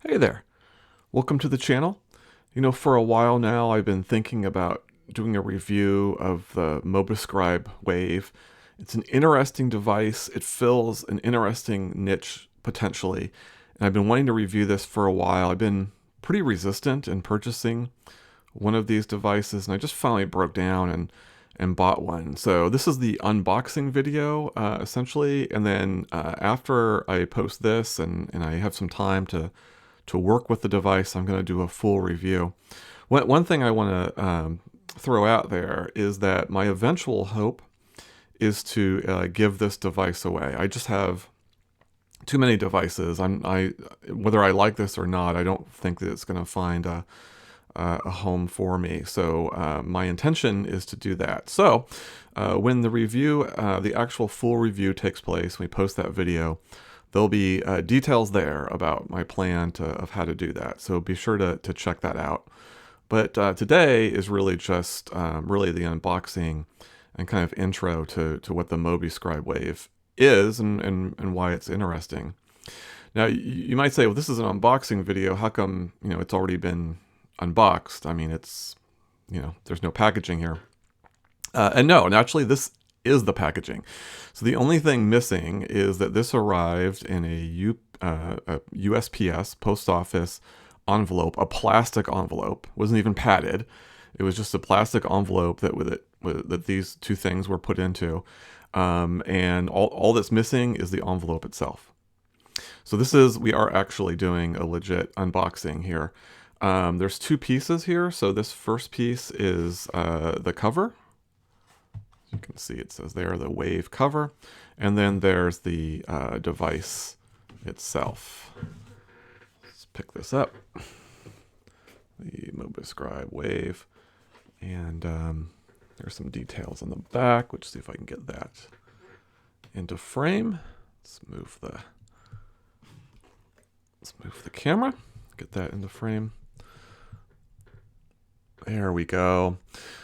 Hey there, welcome to the channel. For a while now I've been thinking about doing a review of the Mobiscribe Wave. It's an interesting device. It fills an interesting niche potentially. And I've been wanting to review this for a while. I've been pretty resistant in purchasing one of these devices, and I just finally broke down and bought one. So this is the unboxing video essentially, and then after I post this and I have some time to work with the device, I'm going to do a full review. One thing I want to throw out there is that my eventual hope is to give this device away. I just have too many devices. Whether I like this or not, I don't think that it's going to find a home for me. So my intention is to do that. So when the review, the actual full review takes place, we post that video, there'll be details there about my plan of how to do that. So be sure to check that out. But today is really just really the unboxing and kind of intro to what the Mobiscribe Wave is and why it's interesting. Now, you might say, well, this is an unboxing video. How come, it's already been unboxed? I mean, it's, there's no packaging here. And no, naturally, this is the packaging. So the only thing missing is that this arrived in a USPS, post office envelope, a plastic envelope. It wasn't even padded. It was just a plastic envelope that these two things were put into. And all that's missing is the envelope itself. So we are actually doing a legit unboxing here. There's two pieces here. So this first piece is the cover. You can see it says there, the Wave cover. And then there's the device itself. Let's pick this up. The Mobiscribe Wave. And there's some details on the back. Let's see if I can get that into frame. Let's move the camera. Get that into frame. There we go.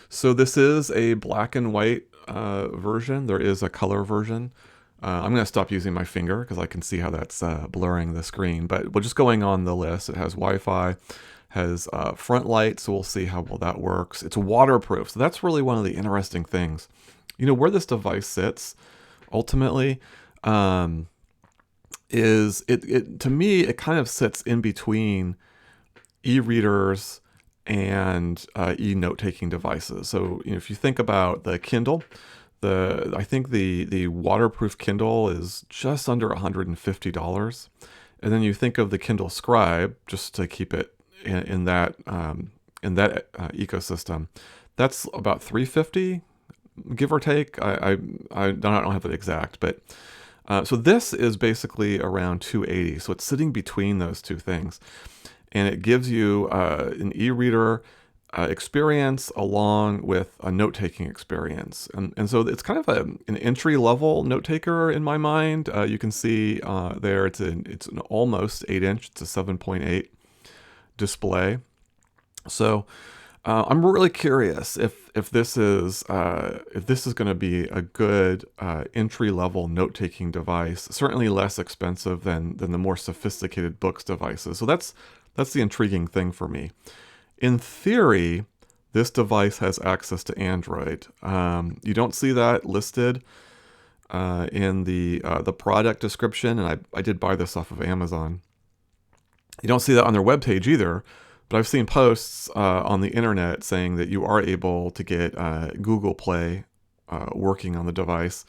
So this is a black and white version. There is a color version. I'm going to stop using my finger because I can see how that's blurring the screen. But we're just going on the list. It has Wi-Fi, has front light, so we'll see how well that works. It's waterproof, so that's really one of the interesting things. Where this device sits, ultimately, is to me, it kind of sits in between e-readers and e-note-taking devices. So if you think about the Kindle, I think the waterproof Kindle is just under $150, and then you think of the Kindle Scribe, just to keep it in that ecosystem, that's about $350, give or take. I don't have it exact, but so this is basically around $280. So it's sitting between those two things. And it gives you an e-reader experience along with a note-taking experience. And so it's kind of an entry-level note-taker in my mind. You can see there it's an almost 8-inch. It's a 7.8 display. So I'm really curious if this is going to be a good entry-level note-taking device. Certainly less expensive than the more sophisticated books devices. So that's the intriguing thing for me. In theory, this device has access to Android. You don't see that listed in the product description, and I did buy this off of Amazon. You don't see that on their webpage either, but I've seen posts on the internet saying that you are able to get Google Play working on the device.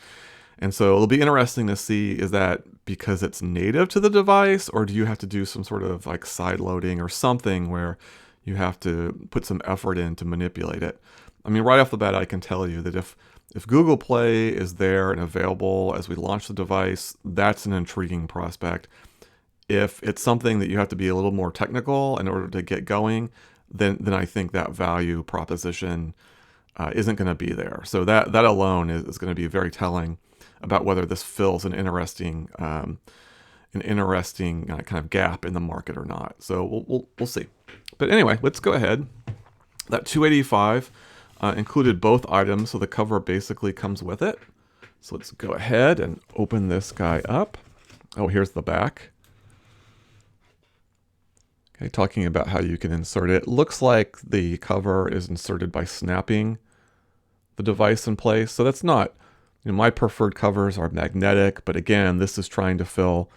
And so it'll be interesting to see, is that because it's native to the device, or do you have to do some sort of like side loading or something where you have to put some effort in to manipulate it? I mean, right off the bat, I can tell you that if Google Play is there and available as we launch the device, that's an intriguing prospect. If it's something that you have to be a little more technical in order to get going, then I think that value proposition isn't going to be there. So that alone is going to be very telling about whether this fills an interesting kind of gap in the market or not. So we'll see. But anyway, let's go ahead. That $285 included both items, so the cover basically comes with it. So let's go ahead and open this guy up. Oh, here's the back. Okay, talking about how you can insert it. It looks like the cover is inserted by snapping the device in place. So that's not, my preferred covers are magnetic, but again, this is trying to fill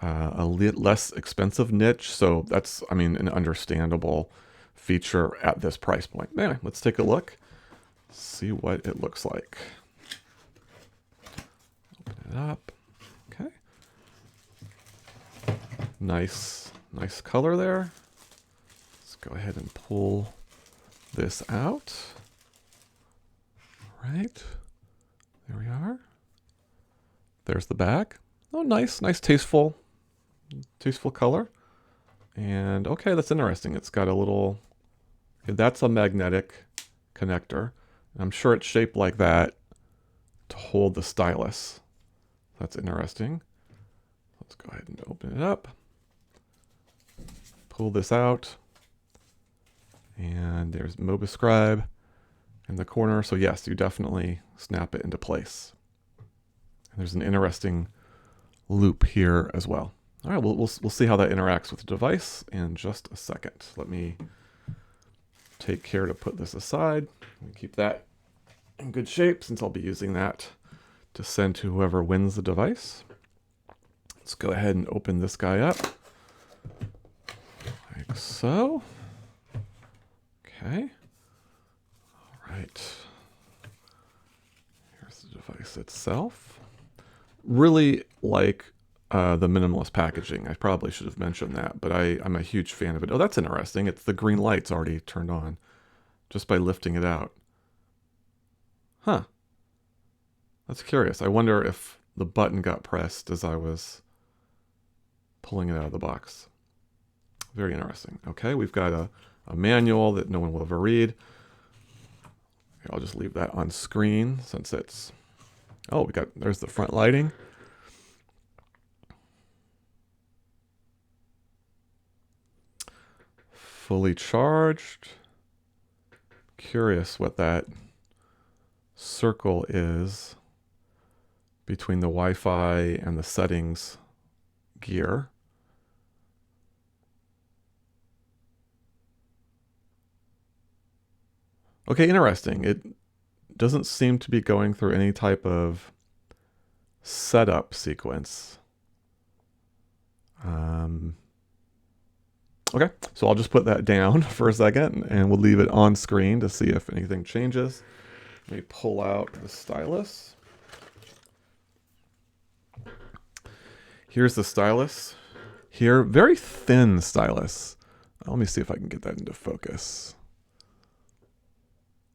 a less expensive niche. So that's, an understandable feature at this price point. Anyway, let's take a look, see what it looks like. Open it up. Okay. Nice color there. Let's go ahead and pull this out. All right. There we are. There's the back. Oh, nice, tasteful color. And okay, that's interesting. It's got a little, okay, that's a magnetic connector. I'm sure it's shaped like that to hold the stylus. That's interesting. Let's go ahead and open it up. Pull this out. And there's Mobiscribe in the corner. So yes, you definitely snap it into place. And there's an interesting loop here as well. All right, we'll see how that interacts with the device in just a second. Let me take care to put this aside. Keep that in good shape since I'll be using that to send to whoever wins the device. Let's go ahead and open this guy up. Like so. Okay. All right. Here's the device itself. Really like the minimalist packaging. I probably should have mentioned that, but I'm a huge fan of it. Oh, that's interesting. It's the green light's already turned on just by lifting it out. Huh. That's curious. I wonder if the button got pressed as I was pulling it out of the box. Very interesting. Okay, we've got a manual that no one will ever read. I'll just leave that on screen since it's, oh, there's the front lighting. Fully charged. Curious what that circle is between the Wi-Fi and the settings gear. Okay, interesting. It doesn't seem to be going through any type of setup sequence. Okay, so I'll just put that down for a second and we'll leave it on screen to see if anything changes. Let me pull out the stylus. Here's the stylus. Here, very thin stylus. Let me see if I can get that into focus.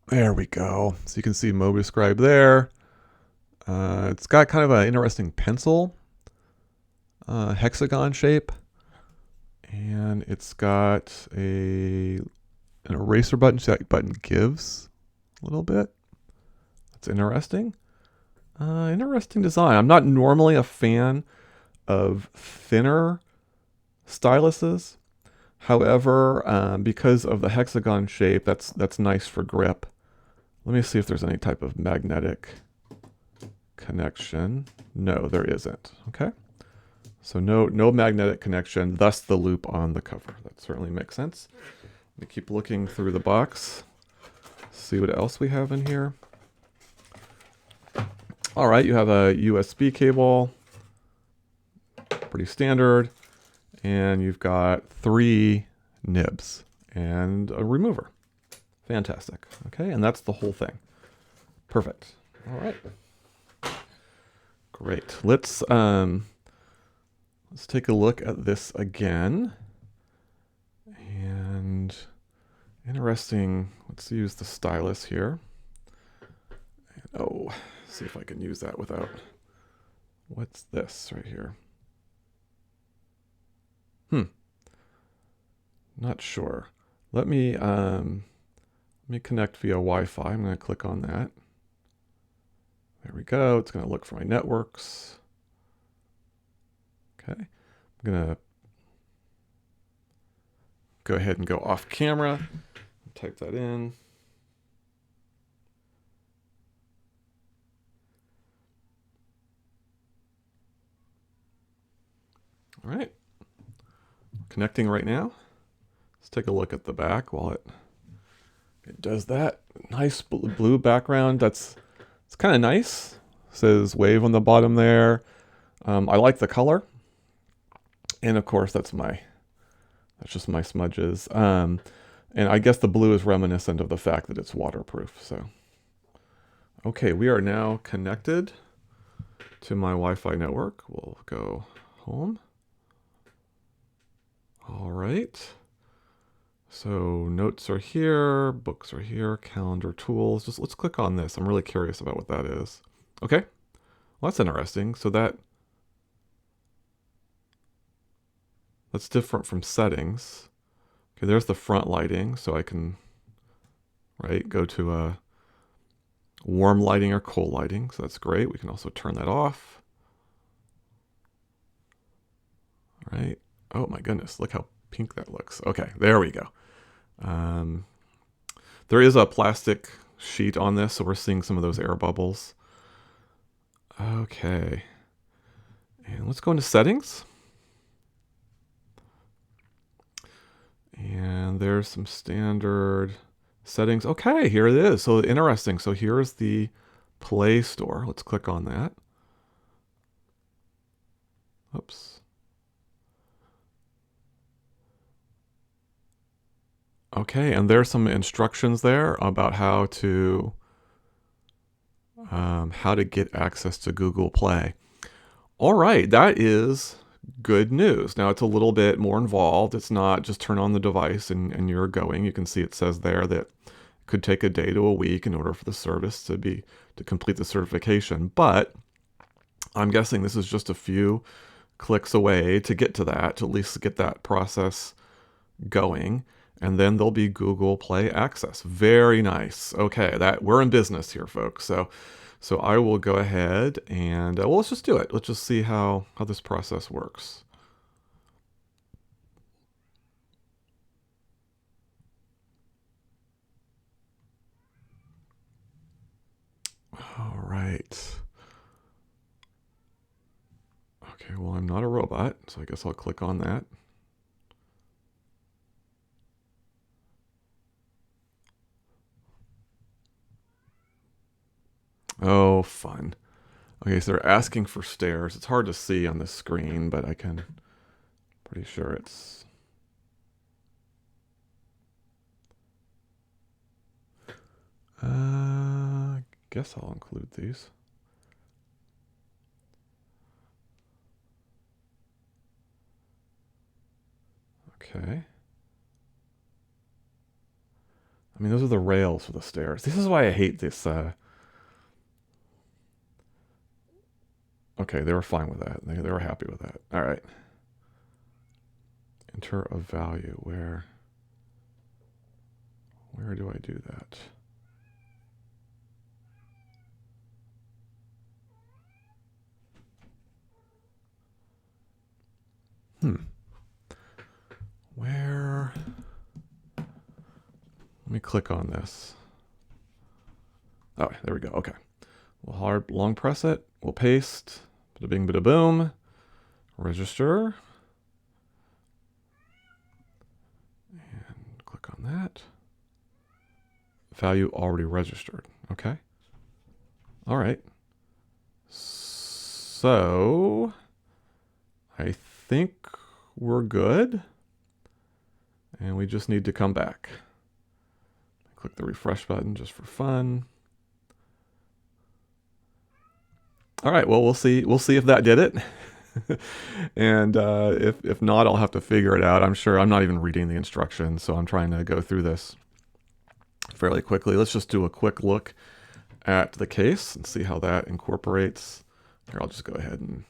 There we go. So you can see Mobiscribe there. It's got kind of an interesting pencil hexagon shape. And it's got an eraser button. So that button gives a little bit. That's interesting. Interesting design. I'm not normally a fan of thinner styluses. However, because of the hexagon shape, that's nice for grip. Let me see if there's any type of magnetic connection. No, there isn't. Okay. So no magnetic connection, thus the loop on the cover. That certainly makes sense. Let me keep looking through the box, see what else we have in here. All right, you have a USB cable, pretty standard, and you've got 3 nibs and a remover. Fantastic. Okay, and that's the whole thing. Perfect. All right. Great. Let's take a look at this again. And interesting, let's use the stylus here. And, oh, see if I can use that without, what's this right here? Not sure. Let me connect via Wi-Fi. I'm going to click on that. There we go. It's going to look for my networks. Okay. I'm going to go ahead and go off camera. Type that in. All right. Connecting right now. Let's take a look at the back while it does that. Nice blue background. It's kind of nice. It says wave on the bottom there. I like the color. And of course, that's just my smudges. And I guess the blue is reminiscent of the fact that it's waterproof. So, okay, we are now connected to my Wi-Fi network. We'll go home. All right. So notes are here, books are here, calendar tools. Just let's click on this. I'm really curious about what that is. Okay. Well, that's interesting. So that's different from settings. Okay, there's the front lighting. So I can, go to warm lighting or cold lighting. So that's great. We can also turn that off. All right. Oh my goodness, look how pink that looks. Okay, there we go. There is a plastic sheet on this, so we're seeing some of those air bubbles. Okay. And let's go into settings. And there's some standard settings. Okay, here it is. So interesting. So here's the Play Store. Let's click on that. Oops. Okay, and there's some instructions there about how to get access to Google Play. All right, that is good news. Now it's a little bit more involved. It's not just turn on the device and you're going. You can see it says there that it could take a day to a week in order for the service to complete the certification. But I'm guessing this is just a few clicks away to get to that, to at least get that process going. And then there'll be Google Play access. Very nice. Okay, we're in business here, folks. So I will go ahead and well, let's just do it. Let's just see how this process works. All right. Okay, well, I'm not a robot, so I guess I'll click on that. Oh, fun. Okay, so they're asking for stairs. It's hard to see on the screen, but pretty sure it's... I guess I'll include these. Okay. I mean, those are the rails for the stairs. This is why I hate this. Okay, they were fine with that. They were happy with that. All right. Enter a value. Where do I do that? Where? Let me click on this. Oh, there we go. Okay. We'll long press it. We'll paste. Bada bing, bada boom. Register. And click on that. Value already registered. Okay. All right. So I think we're good. And we just need to come back. Click the refresh button just for fun. All right, well, we'll see if that did it. And if not, I'll have to figure it out. I'm sure I'm not even reading the instructions, so I'm trying to go through this fairly quickly. Let's just do a quick look at the case and see how that incorporates. Here, I'll just go ahead and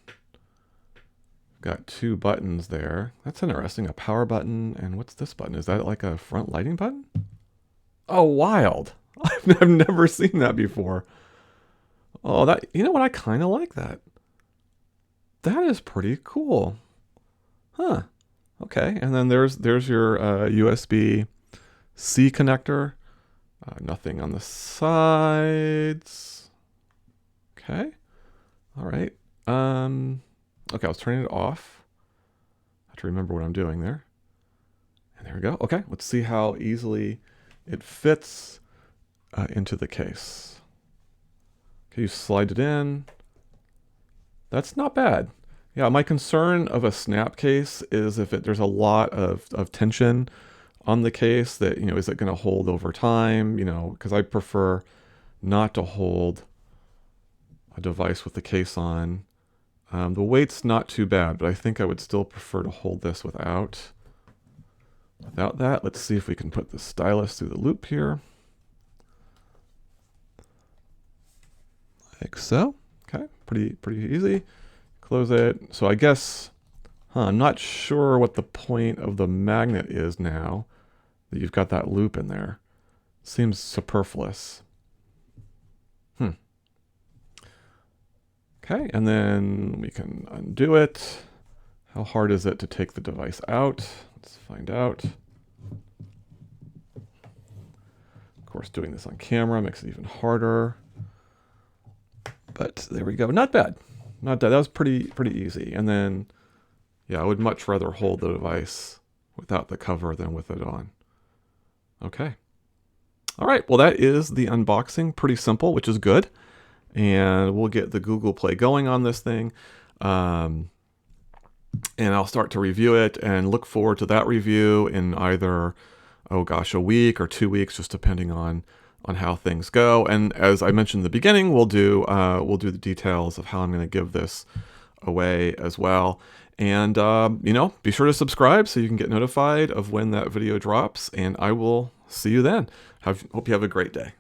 got two buttons there. That's interesting. A power button, and what's this button? Is that like a front lighting button? Oh, wild. I've never seen that before. Oh, you know what? I kind of like that. That is pretty cool. Huh. Okay, and then there's your USB-C connector. Nothing on the sides. Okay. All right. Okay, I was turning it off. I have to remember what I'm doing there. And we go. Okay, let's see how easily it fits into the case. Okay, you slide it in. That's not bad. Yeah, my concern of a snap case is if there's a lot of tension on the case that, is it going to hold over time? Because I prefer not to hold a device with the case on. The weight's not too bad, but I think I would still prefer to hold this without that. Let's see if we can put the stylus through the loop here. Like so. Okay, pretty easy. Close it. So I guess, I'm not sure what the point of the magnet is now that you've got that loop in there. Seems superfluous. Okay, and then we can undo it. How hard is it to take the device out? Let's find out. Of course, doing this on camera makes it even harder. But there we go. Not bad. Not bad. That was pretty easy. And then, yeah, I would much rather hold the device without the cover than with it on. Okay. All right. Well, that is the unboxing. Pretty simple, which is good. And we'll get the Google Play going on this thing. And I'll start to review it and look forward to that review in either, a week or 2 weeks, just depending on how things go. And as I mentioned in the beginning, we'll do the details of how I'm going to give this away as well. And, be sure to subscribe so you can get notified of when that video drops. And I will see you then. Hope you have a great day.